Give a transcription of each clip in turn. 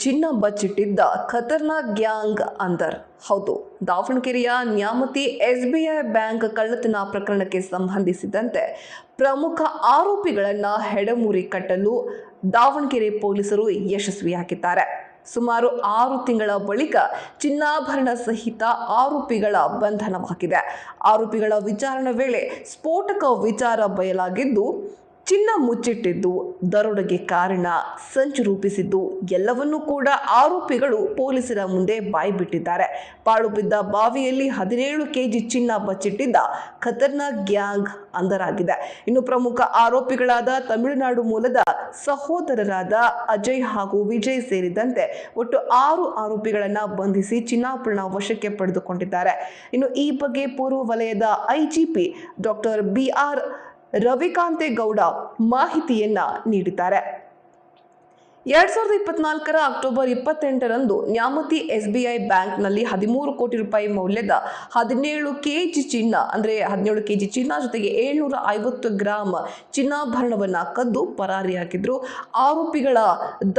ಚಿನ್ನ ಬಚ್ಚಿಟ್ಟಿದ್ದ ಖತರ್ನಾಕ್ ಗ್ಯಾಂಗ್ ಅಂದರ್. ಹೌದು, ದಾವಣಗೆರೆಯ ನ್ಯಾಮತಿ SBI ಬ್ಯಾಂಕ್ ಕಳ್ಳತನ ಪ್ರಕರಣಕ್ಕೆ ಸಂಬಂಧಿಸಿದಂತೆ ಪ್ರಮುಖ ಆರೋಪಿಗಳನ್ನು ಹೆಡಮೂರಿ ಕಟ್ಟಲು ದಾವಣಗೆರೆ ಪೊಲೀಸರು ಯಶಸ್ವಿಯಾಗಿದ್ದಾರೆ. ಸುಮಾರು 6 ತಿಂಗಳ ಬಳಿಕ ಚಿನ್ನಾಭರಣ ಸಹಿತ ಆರೋಪಿಗಳ ಬಂಧನವಾಗಿದೆ. ಆರೋಪಿಗಳ ವಿಚಾರಣೆ ವೇಳೆ ಸ್ಫೋಟಕ ವಿಚಾರ ಬಯಲಾಗಿದ್ದು, ಚಿನ್ನ ಮುಚ್ಚಿಟ್ಟಿದ್ದು, ದರೋಡೆಗೆ ಕಾರಣ, ಸಂಚು ರೂಪಿಸಿದ್ದು ಎಲ್ಲವನ್ನೂ ಕೂಡ ಆರೋಪಿಗಳು ಪೊಲೀಸರ ಮುಂದೆ ಬಾಯ್ಬಿಟ್ಟಿದ್ದಾರೆ. ಪಾಳು ಬಿದ್ದ ಬಾವಿಯಲ್ಲಿ 17 ಕೆಜಿ ಚಿನ್ನ ಬಚ್ಚಿಟ್ಟಿದ್ದ ಖತರ್ನಾಕ್ ಗ್ಯಾಂಗ್ ಅಂದರಾಗಿದೆ. ಇನ್ನು ಪ್ರಮುಖ ಆರೋಪಿಗಳಾದ ತಮಿಳುನಾಡು ಮೂಲದ ಸಹೋದರರಾದ ಅಜಯ್ ಹಾಗೂ ವಿಜಯ್ ಸೇರಿದಂತೆ ಒಟ್ಟು 6 ಆರೋಪಿಗಳನ್ನು ಬಂಧಿಸಿ ಚಿನ್ನಾಭರಣ ವಶಕ್ಕೆ ಪಡೆದುಕೊಂಡಿದ್ದಾರೆ. ಇನ್ನು ಈ ಬಗ್ಗೆ ಪೂರ್ವ ವಲಯದ IGP ಡಾಕ್ಟರ್ BR ರವಿಕಾಂತೇಗೌಡ ಮಾಹಿತಿಯನ್ನ ನೀಡಿದ್ದಾರೆ. 2024 ಅಕ್ಟೋಬರ್ 28ರಂದು ನ್ಯಾಮತಿ SBI ಬ್ಯಾಂಕ್ನಲ್ಲಿ 13 ಕೋಟಿ ರೂಪಾಯಿ ಮೌಲ್ಯದ 17 ಕೆಜಿ ಚಿನ್ನ ಅಂದರೆ 17 ಕೆಜಿ ಚಿನ್ನ ಜೊತೆಗೆ 750 ಗ್ರಾಂ ಚಿನ್ನಾಭರಣವನ್ನ ಕದ್ದು ಪರಾರಿಯಾಗಿದ್ರು. ಆರೋಪಿಗಳ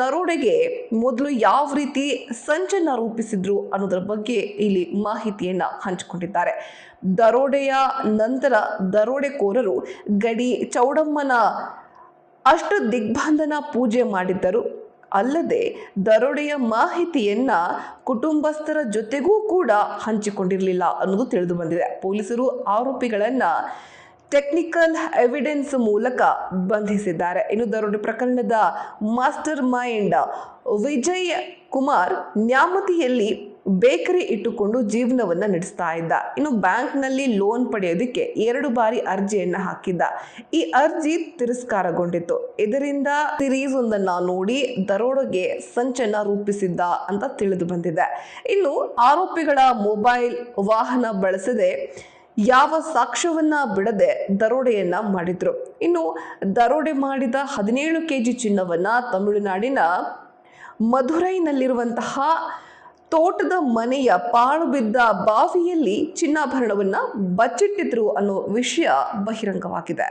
ದರೋಡೆಗೆ ಮೊದಲು ಯಾವ ರೀತಿ ಸಂಚನ್ನ ರೂಪಿಸಿದ್ರು ಅನ್ನೋದರ ಬಗ್ಗೆ ಇಲ್ಲಿ ಮಾಹಿತಿಯನ್ನ ಹಂಚಿಕೊಂಡಿದ್ದಾರೆ. ದರೋಡೆಯ ನಂತರ ದರೋಡೆಕೋರರು ಗಡಿ ಚೌಡಮ್ಮನ ಅಷ್ಟ ದಿಗ್ಬಂಧನ ಪೂಜೆ ಮಾಡಿದ್ದರು. ಅಲ್ಲದೆ ದರೋಡೆಯ ಮಾಹಿತಿಯನ್ನ ಕುಟುಂಬಸ್ಥರ ಜೊತೆಗೂ ಕೂಡ ಹಂಚಿಕೊಂಡಿರಲಿಲ್ಲ ಅನ್ನೋದು ತಿಳಿದು ಬಂದಿದೆ. ಪೊಲೀಸರು ಆರೋಪಿಗಳನ್ನ ಟೆಕ್ನಿಕಲ್ ಎವಿಡೆನ್ಸ್ ಮೂಲಕ ಬಂಧಿಸಿದ್ದಾರೆ. ಇನ್ನು ದರೋಡೆ ಪ್ರಕರಣದ ಮಾಸ್ಟರ್ ಮೈಂಡ್ ವಿಜಯ್ ಕುಮಾರ್ ನ್ಯಾಮತಿಯಲ್ಲಿ ಬೇಕರಿ ಇಟ್ಟುಕೊಂಡು ಜೀವನವನ್ನ ನಡೆಸ್ತಾ ಇದ್ದ. ಇನ್ನು ಬ್ಯಾಂಕ್ನಲ್ಲಿ ಲೋನ್ ಪಡೆಯೋದಕ್ಕೆ 2 ಬಾರಿ ಅರ್ಜಿಯನ್ನ ಹಾಕಿದ್ದ. ಈ ಅರ್ಜಿ ತಿರಸ್ಕಾರಗೊಂಡಿತ್ತು. ಇದರಿಂದ ಸಿರೀಸ್ ಒಂದನ್ನ ನೋಡಿ ದರೋಡೆಗೆ ಸಂಚನ್ನ ರೂಪಿಸಿದ್ದ ಅಂತ ತಿಳಿದು ಬಂದಿದೆ. ಇನ್ನು ಆರೋಪಿಗಳ ಮೊಬೈಲ್ ವಾಹನ ಬಳಸದೆ ಯಾವ ಸಾಕ್ಷ್ಯವನ್ನ ಬಿಡದೆ ದರೋಡೆಯನ್ನ ಮಾಡಿದ್ರು. ಇನ್ನು ದರೋಡೆ ಮಾಡಿದ 17 ಕೆಜಿ ಚಿನ್ನವನ್ನ ತಮಿಳುನಾಡಿನ ಮಧುರೈನಲ್ಲಿರುವಂತಹ ತೋಟದ ಮನೆಯ ಪಾಳು ಬಿದ್ದ ಬಾವಿಯಲ್ಲಿ ಚಿನ್ನಾಭರಣವನ್ನ ಬಚ್ಚಿಟ್ಟಿದ್ರು ಅನ್ನೋ ವಿಷಯ ಬಹಿರಂಗವಾಗಿದೆ.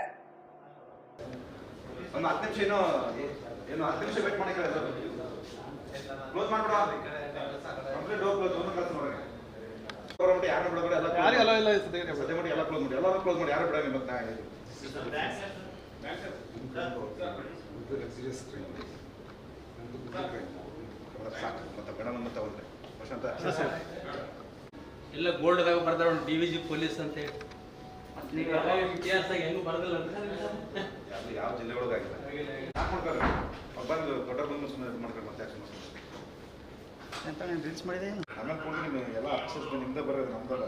ಎಲ್ಲ ಗೋಲ್ಡ್ದಾಗ ಬರ್ದಾರ DVG ಪೊಲೀಸ್ ಅಂತ ಹೇಳಿ ಇತಿಹಾಸ ಹೆಂಗ್ ಬರ್ದಿಲ್ಲ ಅಂತ ಯಾವ ಜಿಲ್ಲೆ ಒಳಗಾಗಿಲ್ಲ ಬಂದು ದೊಡ್ಡ ಬಂದು ಸುಮ್ಮನೆ ಮಾಡ್ಕೊಂಡು ಮತ್ತೆ ಅಂತ ನಾನು ರೀಲ್ಸ್ ಮಾಡಿದೆ. ಆಮೇಲೆ ಕೊಂಡು ಎಲ್ಲ ಅಕ್ಷರ ನಿಮ್ದೆ ಬರೋದು ನಮ್ದಲ್ಲ.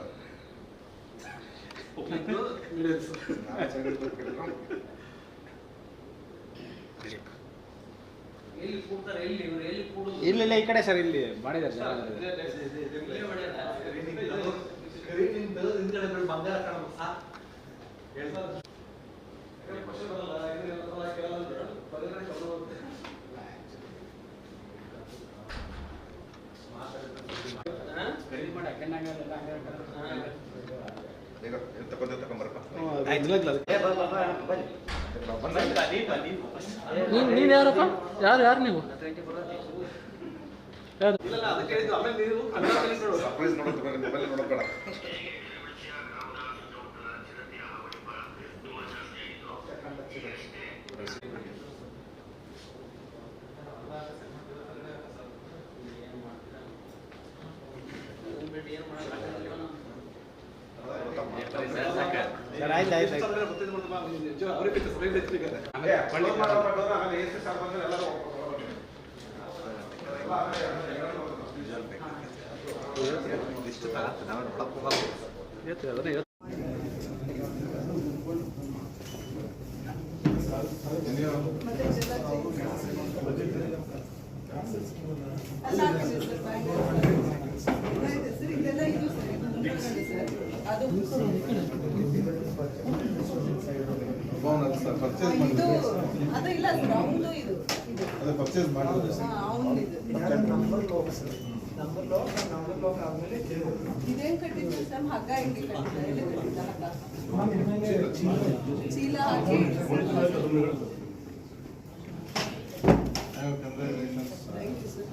ಇಲ್ಲ ಈ ಕಡೆ ಸರ್ ಇಲ್ಲಿ ಮಾಡಿದ್ದಾರೆ ನೀನ್ ಯಾರಪ್ಪ? ಯಾರು ನೀವು? ಸರ್ಪ್ರೈಸ್ ನೋಡೋದು ಮೊಬೈಲ್ ನೋಡೋಣ. ಸರ್ ಆಯ್ತು ಪರ್ಚೇಸ್ ಮಾಡಿದ್ರು ಇದೇನ್ ಕಟ್ಟಿದ್ರು ಸರ್? ಹಗ್ಗ ಇಟ್ಟು ಚೀಲ ಹಾಕಿ ಥ್ಯಾಂಕ್ ಯು ಸರ್.